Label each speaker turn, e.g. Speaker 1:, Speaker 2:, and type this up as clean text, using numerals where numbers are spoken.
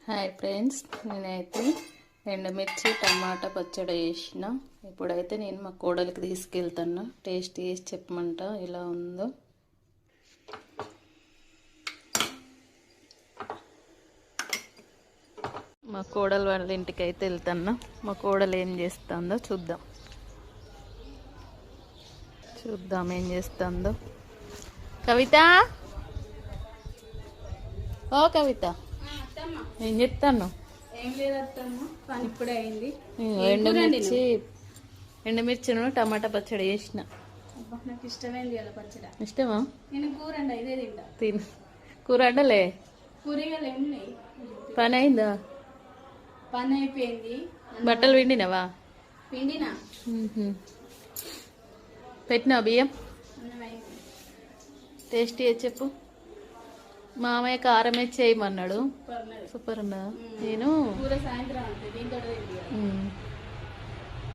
Speaker 1: Hi friends, నేనైతే ఎండుమిర్చి టమాటా పచ్చడి చేసిన. ఇప్పుడైతే నేను మా కోడలికి తీసుకెళ్తాను. టేస్ట్ చేసి చెప్పమంట ఎలా ఉందో. మా కోడలు వాళ్ళ ఇంటికి అయితే వెళ్తాను. మా కోడలు ఏం చేస్తుందో చూద్దాం ఏం చేస్తుందో. కవిత, ఓ కవిత, ఏం చెప్తాను?
Speaker 2: ఏం లేదమ్మా, పని ఇప్పుడే అయింది.
Speaker 1: ఎండుమిర్చిను టమాటా పచ్చడి చేసిన.
Speaker 2: నాకు ఇష్టమైంది అలా పచ్చడి.
Speaker 1: ఇష్టమా?
Speaker 2: నేను కూర అండి ఇదే తింటా.
Speaker 1: తిను. కూర అండలే.
Speaker 2: కూరగాయలు ఏమున్నాయి?
Speaker 1: పని అయిందా?
Speaker 2: పని అయిపోయింది.
Speaker 1: బట్టలు పిండినవా?
Speaker 2: పిండినా.
Speaker 1: పెట్టినావా బియ్యం?
Speaker 2: అన్నం అయింది.
Speaker 1: టేస్ట్ చేసి చెప్పు. మామయ్య కారం వేసి చేయమన్నాడు. సూపర్ ఉన్నదా? నేను
Speaker 2: కూర సాయంత్రం అంతే, దీంతో